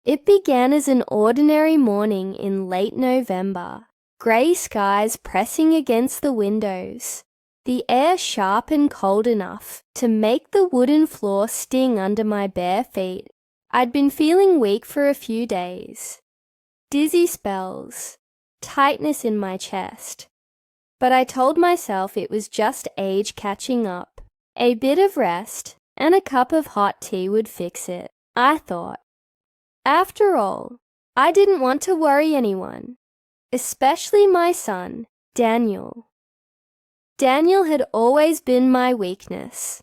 It began as an ordinary morning in late November. Grey skies pressing against the windows. The air sharp and cold enough to make the wooden floor sting under my bare feet. I'd been feeling weak for a few days. Dizzy spells, tightness in my chest. But I told myself it was just age catching up. A bit of rest and a cup of hot tea would fix it, I thought. After all, I didn't want to worry anyone, especially my son, Daniel. Daniel had always been my weakness,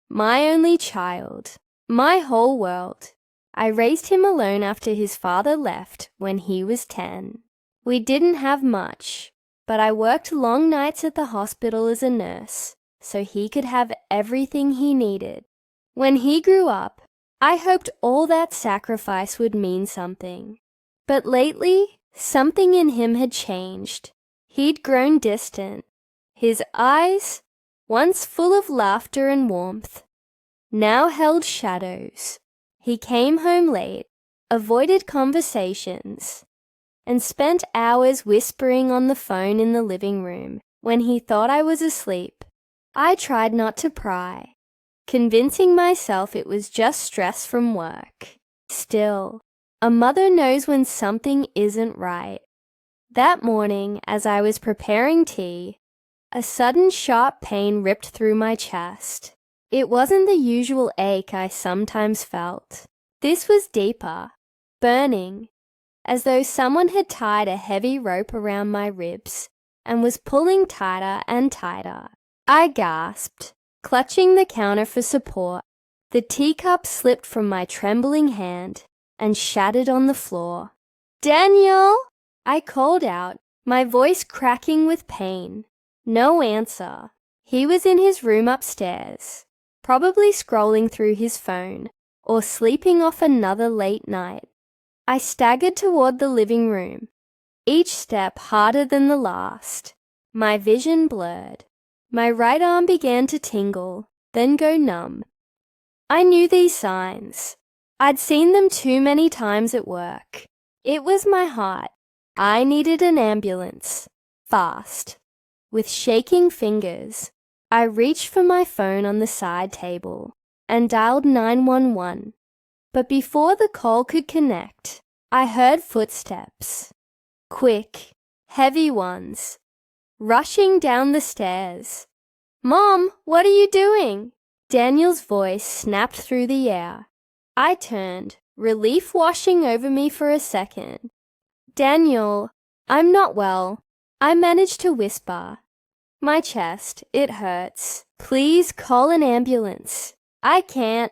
my only child, my whole world. I raised him alone after his father left when he was 10. We didn't have much, but I worked long nights at the hospital as a nurse, so he could have everything he needed. When he grew up, I hoped all that sacrifice would mean something. But lately, something in him had changed. He'd grown distant. His eyes, once full of laughter and warmth, now held shadows. He came home late, avoided conversations, and spent hours whispering on the phone in the living room when he thought I was asleep. I tried not to pry, convincing myself it was just stress from work. Still, a mother knows when something isn't right. That morning, as I was preparing tea, a sudden sharp pain ripped through my chest. It wasn't the usual ache I sometimes felt. This was deeper, burning, as though someone had tied a heavy rope around my ribs and was pulling tighter and tighter. I gasped, clutching the counter for support. The teacup slipped from my trembling hand and shattered on the floor. "Daniel!" I called out, my voice cracking with pain. No answer. He was in his room upstairs, probably scrolling through his phone or sleeping off another late night. I staggered toward the living room, each step harder than the last. My vision blurred. My right arm began to tingle, then go numb. I knew these signs. I'd seen them too many times at work. It was my heart. I needed an ambulance. Fast. With shaking fingers, I reached for my phone on the side table and dialed 911. But before the call could connect, I heard footsteps. Quick, heavy ones, rushing down the stairs. "Mom, what are you doing?" Daniel's voice snapped through the air. I turned, relief washing over me for a second. "Daniel, I'm not well," I managed to whisper. "My chest, it hurts. Please call an ambulance." "I can't."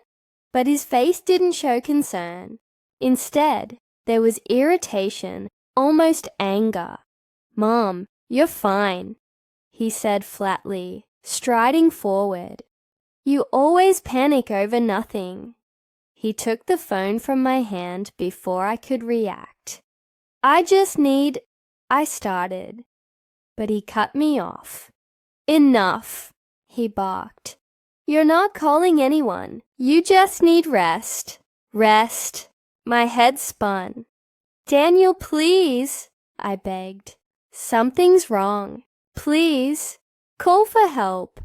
But his face didn't show concern. Instead, there was irritation, almost anger. "Mom, you're fine," he said flatly, striding forward. "You always panic over nothing." He took the phone from my hand before I could react. "I just need—" I started, but he cut me off. "Enough," he barked. "You're not calling anyone. You just need rest." Rest. My head spun. "Daniel, please," I begged. "Something's wrong. Please, call for help."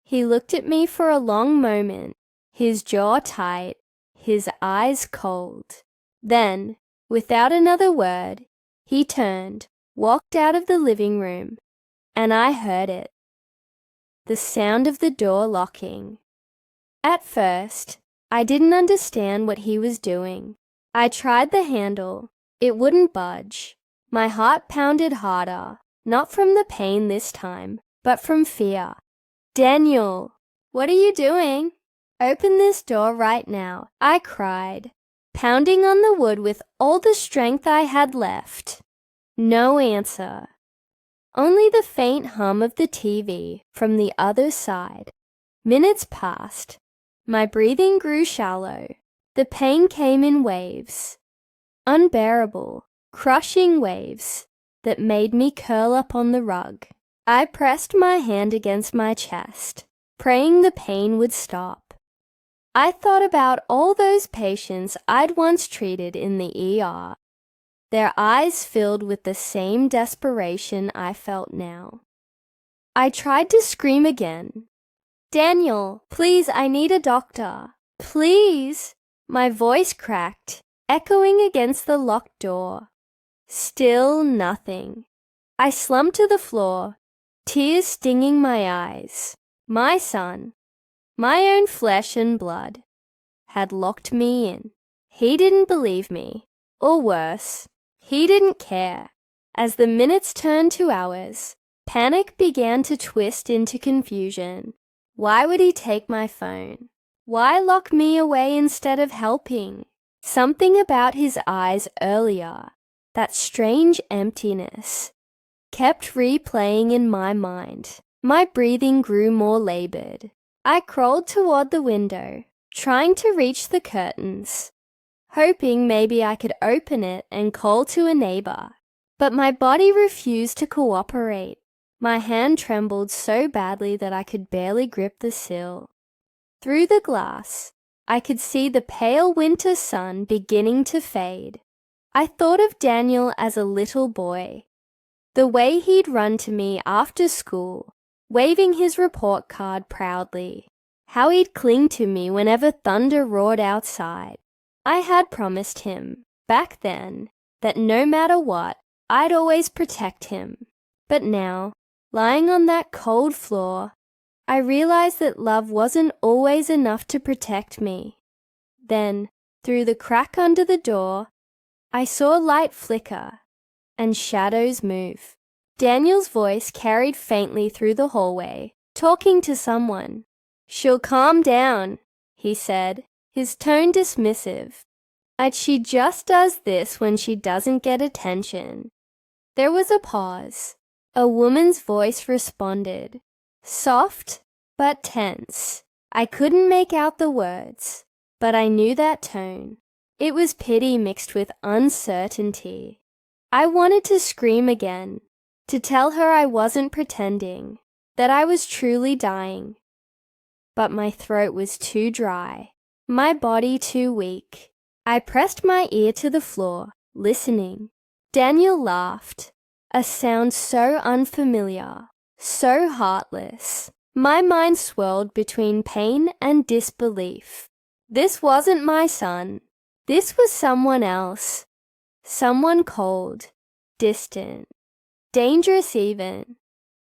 He looked at me for a long moment, his jaw tight, his eyes cold. Then, without another word, he turned, walked out of the living room, and I heard it. The sound of the door locking. At first, I didn't understand what he was doing. I tried the handle. It wouldn't budge. My heart pounded harder, not from the pain this time, but from fear. "Daniel, what are you doing? Open this door right now," I cried, pounding on the wood with all the strength I had left. No answer. Only the faint hum of the TV from the other side. Minutes passed. My breathing grew shallow. The pain came in waves. Unbearable, crushing waves that made me curl up on the rug. I pressed my hand against my chest, praying the pain would stop. I thought about all those patients I'd once treated in the ER, their eyes filled with the same desperation I felt now. I tried to scream again. "Daniel, please, I need a doctor. Please!" My voice cracked, echoing against the locked door. Still nothing. I slumped to the floor, tears stinging my eyes. My son, my own flesh and blood, had locked me in. He didn't believe me, or worse, he didn't care. As the minutes turned to hours, panic began to twist into confusion. Why would he take my phone? Why lock me away instead of helping? Something about his eyes earlier, that strange emptiness, kept replaying in my mind. My breathing grew more labored. I crawled toward the window, trying to reach the curtains, hoping maybe I could open it and call to a neighbor. But my body refused to cooperate. My hand trembled so badly that I could barely grip the sill. Through the glass, I could see the pale winter sun beginning to fade. I thought of Daniel as a little boy, the way he'd run to me after school, waving his report card proudly, how he'd cling to me whenever thunder roared outside. I had promised him, back then, that no matter what, I'd always protect him. But now, lying on that cold floor, I realized that love wasn't always enough to protect me. Then, through the crack under the door, I saw light flicker and shadows move. Daniel's voice carried faintly through the hallway, talking to someone. "She'll calm down," he said, his tone dismissive. "And she just does this when she doesn't get attention." There was a pause. A woman's voice responded, soft but tense. I couldn't make out the words, but I knew that tone. It was pity mixed with uncertainty. I wanted to scream again, to tell her I wasn't pretending, that I was truly dying. But my throat was too dry, my body too weak. I pressed my ear to the floor, listening. Daniel laughed, a sound so unfamiliar, so heartless. My mind swirled between pain and disbelief. This wasn't my son. This was someone else. Someone cold, distant, dangerous even.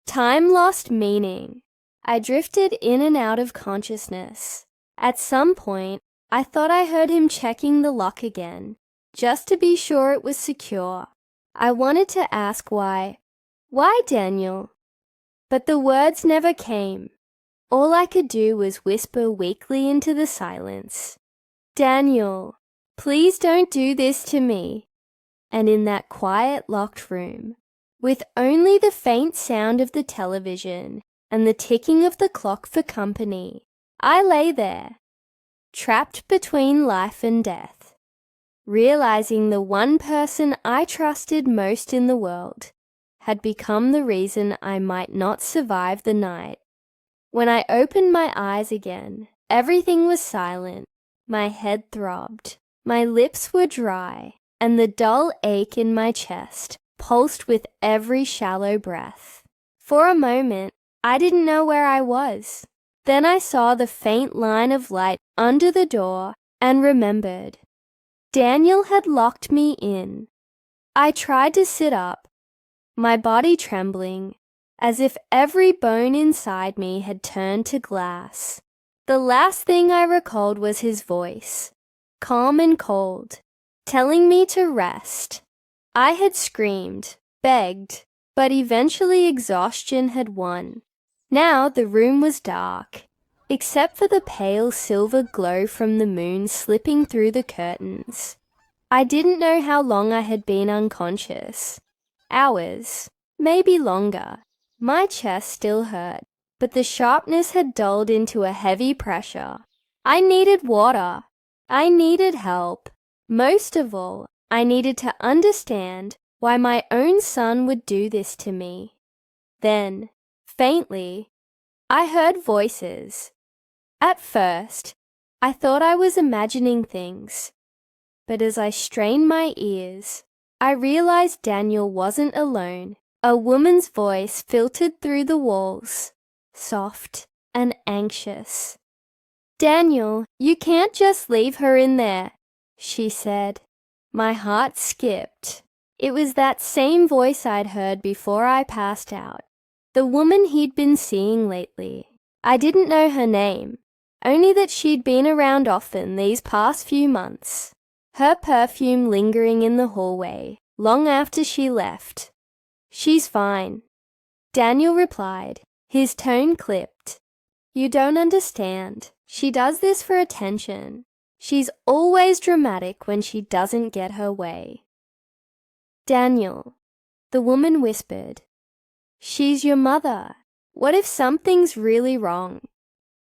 Time lost meaning. I drifted in and out of consciousness. At some point, I thought I heard him checking the lock again, just to be sure it was secure. I wanted to ask why. Why, Daniel? But the words never came. All I could do was whisper weakly into the silence. "Daniel, please don't do this to me." And in that quiet, locked room, with only the faint sound of the television and the ticking of the clock for company, I lay there, trapped between life and death, realizing the one person I trusted most in the world had become the reason I might not survive the night. When I opened my eyes again, everything was silent. My head throbbed, my lips were dry, and the dull ache in my chest pulsed with every shallow breath. For a moment, I didn't know where I was. Then I saw the faint line of light under the door and remembered. Daniel had locked me in. I tried to sit up, my body trembling, as if every bone inside me had turned to glass. The last thing I recalled was his voice, calm and cold, telling me to rest. I had screamed, begged, but eventually exhaustion had won. Now the room was dark, except for the pale silver glow from the moon slipping through the curtains. I didn't know how long I had been unconscious. Hours, maybe longer. My chest still hurt, but the sharpness had dulled into a heavy pressure. I needed water. I needed help. Most of all, I needed to understand why my own son would do this to me. Then, faintly, I heard voices. At first, I thought I was imagining things. But as I strained my ears, I realized Daniel wasn't alone. A woman's voice filtered through the walls, soft and anxious. "Daniel, you can't just leave her in there," she said. My heart skipped. It was that same voice I'd heard before I passed out. The woman he'd been seeing lately. I didn't know her name, only that she'd been around often these past few months. Her perfume lingering in the hallway, long after she left. "She's fine," Daniel replied, his tone clipped. "You don't understand. She does this for attention. She's always dramatic when she doesn't get her way." "Daniel," the woman whispered, "she's your mother. What if something's really wrong?"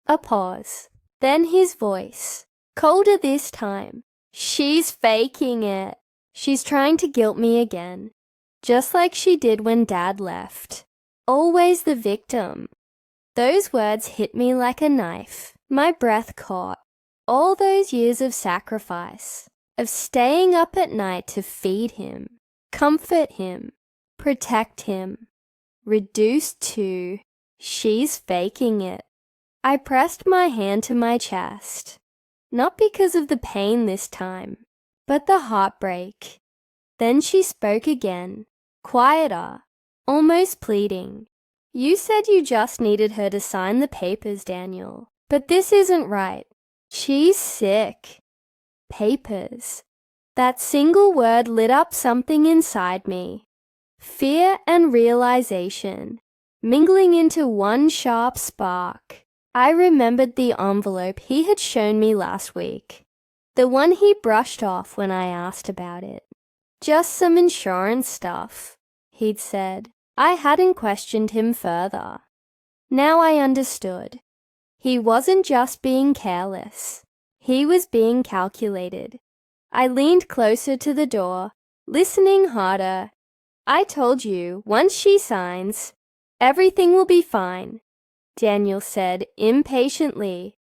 A pause. Then his voice, colder this time. "She's faking it. She's trying to guilt me again, just like she did when Dad left. Always the victim." Those words hit me like a knife. My breath caught. All those years of sacrifice, of staying up at night to feed him, comfort him, protect him, reduced to, "She's faking it." I pressed my hand to my chest, not because of the pain this time, but the heartbreak. Then she spoke again, quieter, almost pleading. "You said you just needed her to sign the papers, Daniel, but this isn't right. She's sick." Papers. That single word lit up something inside me. Fear and realization, mingling into one sharp spark. I remembered the envelope he had shown me last week, the one he brushed off when I asked about it. "Just some insurance stuff," he'd said. I hadn't questioned him further. Now I understood. He wasn't just being careless. He was being calculated. I leaned closer to the door, listening harder. "I told you, once she signs, everything will be fine," Daniel said impatiently.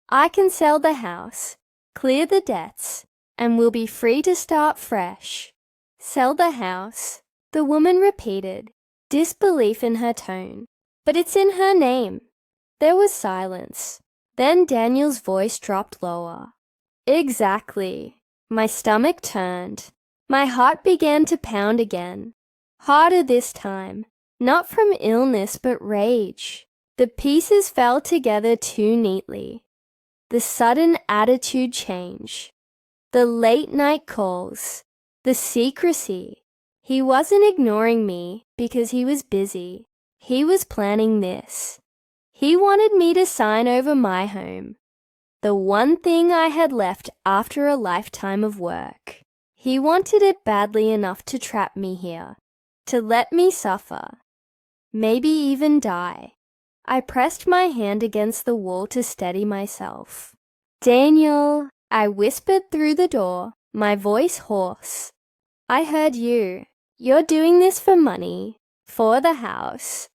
"I can sell the house, clear the debts, and we'll be free to start fresh." "Sell the house," the woman repeated, disbelief in her tone. "But it's in her name." There was silence. Then Daniel's voice dropped lower. "Exactly." My stomach turned. My heart began to pound again. Harder this time. Not from illness but rage. The pieces fell together too neatly. The sudden attitude change. The late night calls. The secrecy. He wasn't ignoring me because he was busy. He was planning this. He wanted me to sign over my home, the one thing I had left after a lifetime of work. He wanted it badly enough to trap me here, to let me suffer, maybe even die. I pressed my hand against the wall to steady myself. "Daniel," I whispered through the door, my voice hoarse. "I heard you. You're doing this for money, for the house."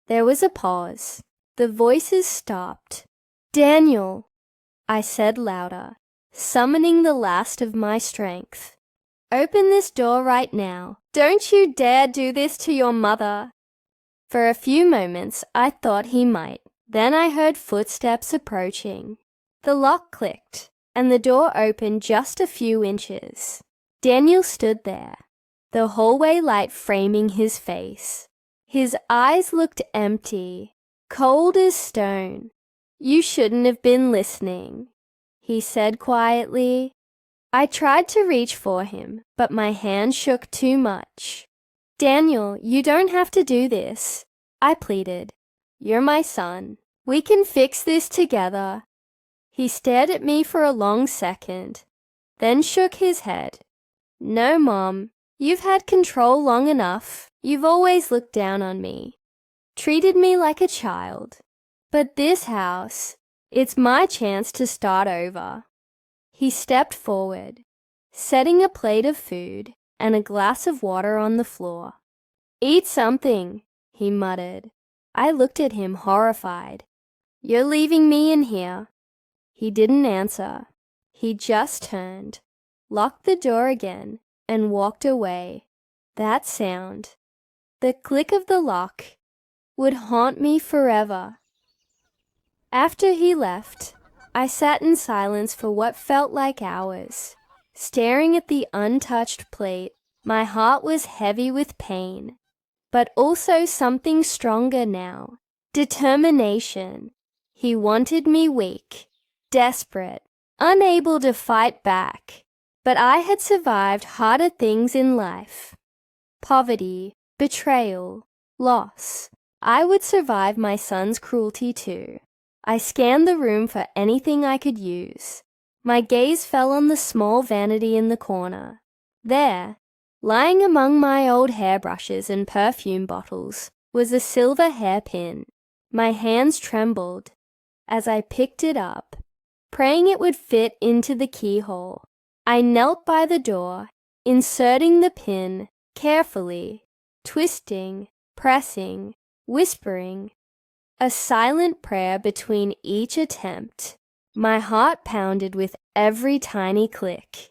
There was a pause. The voices stopped. "Daniel," I said louder, summoning the last of my strength. "Open this door right now. Don't you dare do this to your mother." For a few moments I thought he might. Then I heard footsteps approaching. The lock clicked, and the door opened just a few inches. Daniel stood there, the hallway light framing his face. His eyes looked empty, cold as stone. "You shouldn't have been listening," he said quietly. I tried to reach for him, but my hand shook too much. "Daniel, you don't have to do this," I pleaded. "You're my son. We can fix this together." He stared at me for a long second, then shook his head. "No, Mom. You've had control long enough. You've always looked down on me, treated me like a child. But this house, it's my chance to start over." He stepped forward, setting a plate of food and a glass of water on the floor. "Eat something," he muttered. I looked at him horrified. "You're leaving me in here?" He didn't answer. He just turned, locked the door again, and walked away. That sound, the click of the lock, would haunt me forever. After he left, I sat in silence for what felt like hours, staring at the untouched plate. My heart was heavy with pain, but also something stronger now. Determination. He wanted me weak, desperate, unable to fight back. But I had survived harder things in life. Poverty, betrayal, loss. I would survive my son's cruelty too. I scanned the room for anything I could use. My gaze fell on the small vanity in the corner. There, lying among my old hairbrushes and perfume bottles, was a silver hairpin. My hands trembled as I picked it up, praying it would fit into the keyhole. I knelt by the door, inserting the pin carefully, twisting, pressing, whispering, a silent prayer between each attempt. My heart pounded with every tiny click.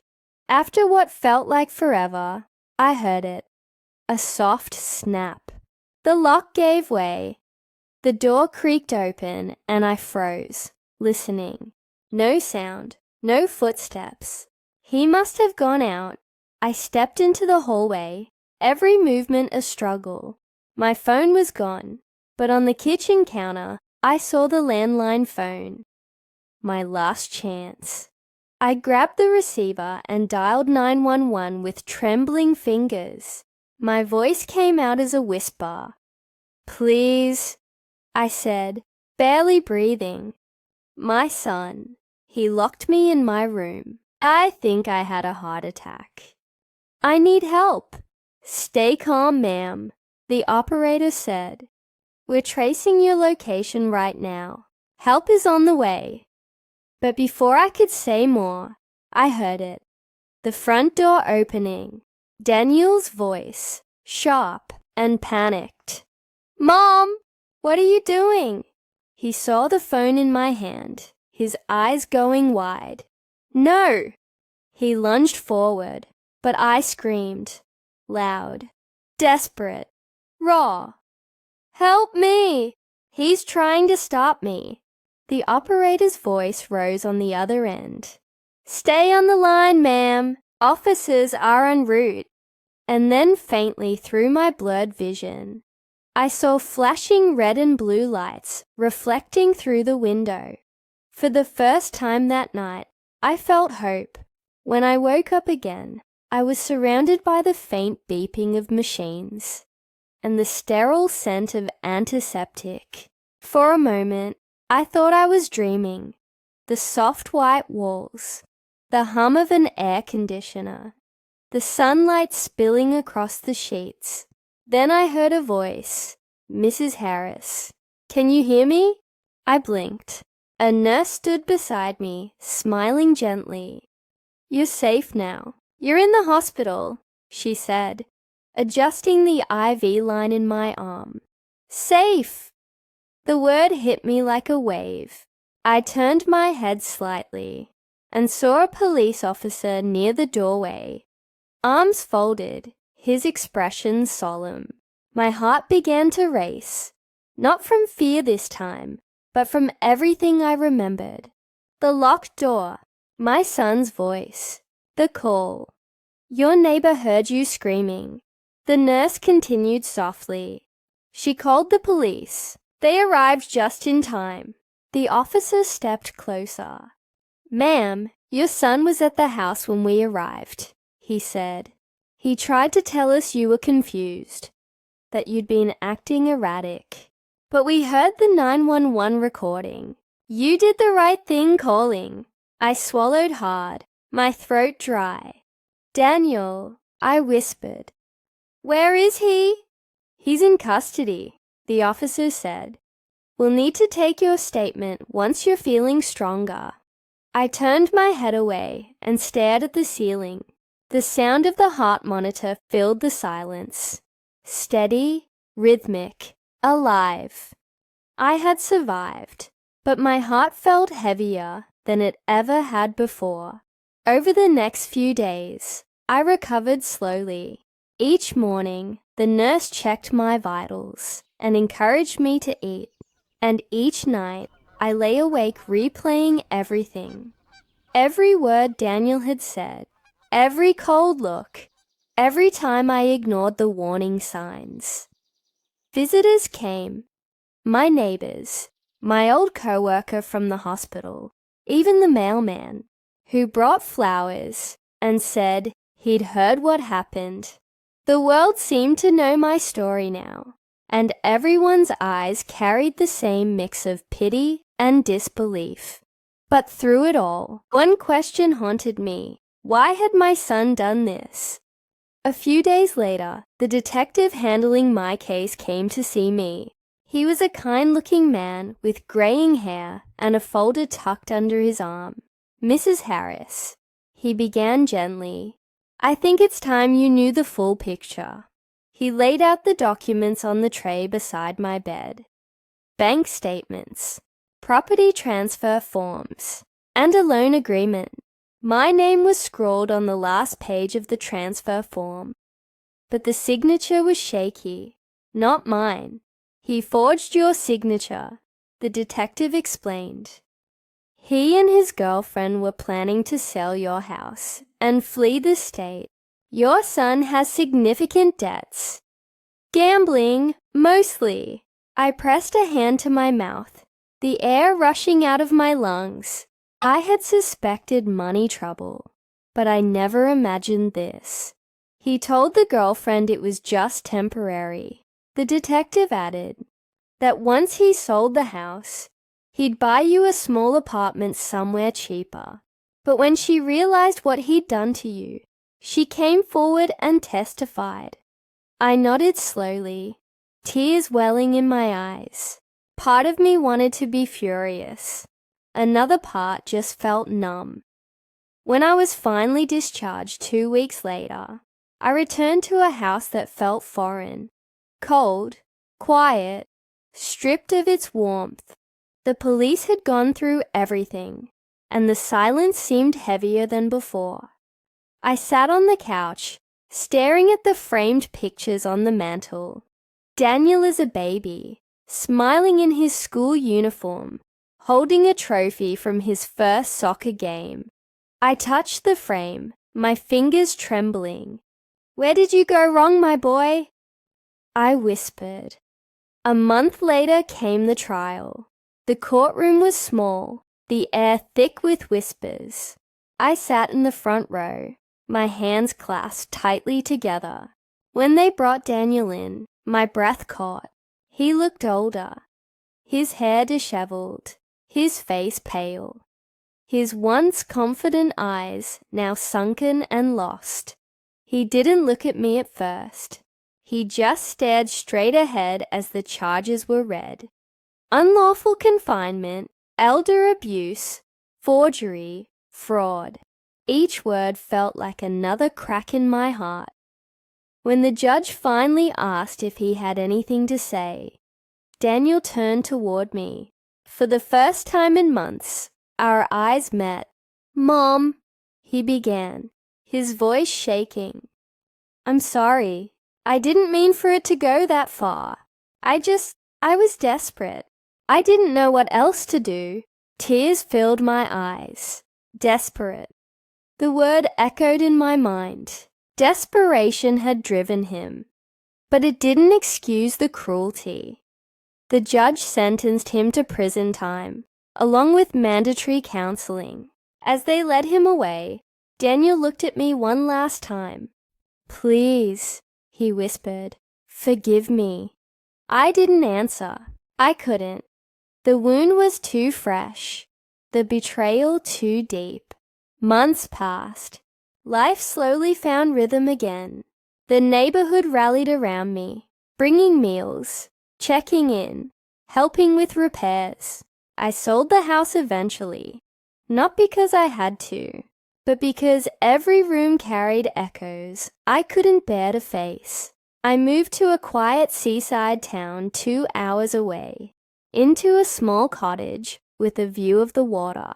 After what felt like forever, I heard it. A soft snap. The lock gave way. The door creaked open, and I froze, listening. No sound, no footsteps. He must have gone out. I stepped into the hallway, every movement a struggle. My phone was gone, but on the kitchen counter, I saw the landline phone. My last chance. I grabbed the receiver and dialed 911 with trembling fingers. My voice came out as a whisper. "Please," I said, barely breathing. My son. He locked me in my room. I think I had a heart attack. "I need help." "Stay calm, ma'am," the operator said. "We're tracing your location right now. Help is on the way." But before I could say more, I heard it. The front door opening. Daniel's voice, sharp and panicked. "Mom, what are you doing?" He saw the phone in my hand, his eyes going wide. "No!" He lunged forward, but I screamed, loud, desperate, raw. "Help me! He's trying to stop me." The operator's voice rose on the other end. "Stay on the line, ma'am. Officers are en route." And then faintly through my blurred vision, I saw flashing red and blue lights reflecting through the window. For the first time that night, I felt hope. When I woke up again, I was surrounded by the faint beeping of machines and the sterile scent of antiseptic. For a moment, I thought I was dreaming. The soft white walls, the hum of an air conditioner, the sunlight spilling across the sheets. Then I heard a voice. "Mrs. Harris, can you hear me?" I blinked. A nurse stood beside me, smiling gently. "You're safe now. You're in the hospital," she said, adjusting the IV line in my arm. "Safe!" The word hit me like a wave. I turned my head slightly and saw a police officer near the doorway, arms folded, his expression solemn. My heart began to race, not from fear this time, but from everything I remembered. The locked door, my son's voice, the call. "Your neighbor heard you screaming." The nurse continued softly. She called the police. They arrived just in time. The officer stepped closer. "Ma'am, your son was at the house when we arrived," he said. "He tried to tell us you were confused, that you'd been acting erratic. But we heard the 911 recording. You did the right thing calling." I swallowed hard, my throat dry. "Daniel," I whispered. "Where is he?" "He's in custody," the officer said. "We'll need to take your statement once you're feeling stronger." I turned my head away and stared at the ceiling. The sound of the heart monitor filled the silence. Steady, rhythmic, alive. I had survived, but my heart felt heavier, than it ever had before. Over the next few days, I recovered slowly. Each morning, the nurse checked my vitals and encouraged me to eat, and each night, I lay awake replaying everything. Every word Daniel had said, every cold look, every time I ignored the warning signs. Visitors came. My neighbors, my old co-worker from the hospital, even the mailman, who brought flowers and said he'd heard what happened. The world seemed to know my story now, and everyone's eyes carried the same mix of pity and disbelief. But through it all, one question haunted me. Why had my son done this? A few days later, the detective handling my case came to see me. He was a kind-looking man with graying hair and a folder tucked under his arm. "Mrs. Harris," he began gently, "I think it's time you knew the full picture." He laid out the documents on the tray beside my bed. Bank statements, property transfer forms, and a loan agreement. My name was scrawled on the last page of the transfer form, but the signature was shaky, not mine. "He forged your signature," the detective explained. "He and his girlfriend were planning to sell your house and flee the state. Your son has significant debts. Gambling, mostly." I pressed a hand to my mouth, the air rushing out of my lungs. I had suspected money trouble, but I never imagined this. He told the girlfriend it was just temporary. The detective added that once he sold the house, he'd buy you a small apartment somewhere cheaper. But when she realized what he'd done to you, she came forward and testified. I nodded slowly, tears welling in my eyes. Part of me wanted to be furious. Another part just felt numb. When I was finally discharged 2 weeks later, I returned to a house that felt foreign, cold, quiet, stripped of its warmth. The police had gone through everything, and the silence seemed heavier than before. I sat on the couch, staring at the framed pictures on the mantel. Daniel as a baby, smiling in his school uniform, holding a trophy from his first soccer game. I touched the frame, my fingers trembling. "Where did you go wrong, my boy?" I whispered. A month later came the trial. The courtroom was small, the air thick with whispers. I sat in the front row, my hands clasped tightly together. When they brought Daniel in, my breath caught. He looked older, his hair disheveled, his face pale, his once confident eyes now sunken and lost. He didn't look at me at first. He just stared straight ahead as the charges were read. Unlawful confinement, elder abuse, forgery, fraud. Each word felt like another crack in my heart. When the judge finally asked if he had anything to say, Daniel turned toward me. For the first time in months, our eyes met. "Mom," he began, his voice shaking. "I'm sorry. I didn't mean for it to go that far. I was desperate. I didn't know what else to do." Tears filled my eyes. Desperate. The word echoed in my mind. Desperation had driven him. But it didn't excuse the cruelty. The judge sentenced him to prison time, along with mandatory counseling. As they led him away, Daniel looked at me one last time. "Please," he whispered, "forgive me." I didn't answer. I couldn't. The wound was too fresh, the betrayal too deep. Months passed. Life slowly found rhythm again. The neighborhood rallied around me, bringing meals, checking in, helping with repairs. I sold the house eventually, not because I had to, but because every room carried echoes I couldn't bear to face. I moved to a quiet seaside town 2 hours away, into a small cottage with a view of the water.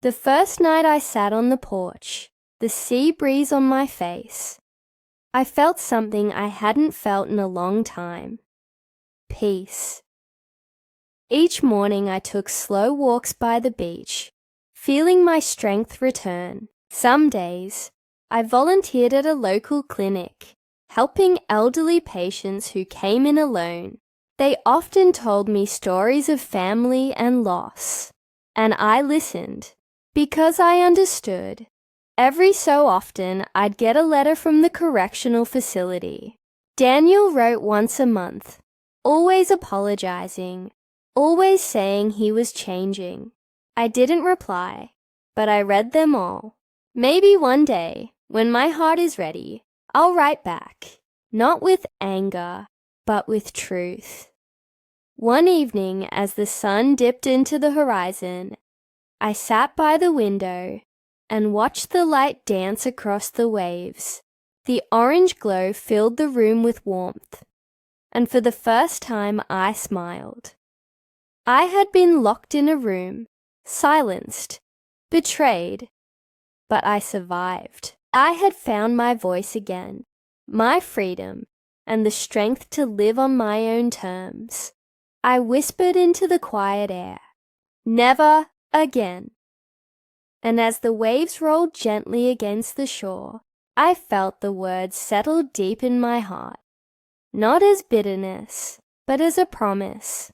The first night I sat on the porch, the sea breeze on my face, I felt something I hadn't felt in a long time. Peace. Each morning I took slow walks by the beach, feeling my strength return. Some days, I volunteered at a local clinic, helping elderly patients who came in alone. They often told me stories of family and loss, and I listened because I understood. Every so often, I'd get a letter from the correctional facility. Daniel wrote once a month, always apologizing, always saying he was changing. I didn't reply, but I read them all. Maybe one day, when my heart is ready, I'll write back, not with anger, but with truth. One evening, as the sun dipped into the horizon, I sat by the window and watched the light dance across the waves. The orange glow filled the room with warmth, and for the first time I smiled. I had been locked in a room, silenced, betrayed, but I survived. I had found my voice again, my freedom, and the strength to live on my own terms. I whispered into the quiet air, "Never again." And as the waves rolled gently against the shore, I felt the words settle deep in my heart, not as bitterness, but as a promise.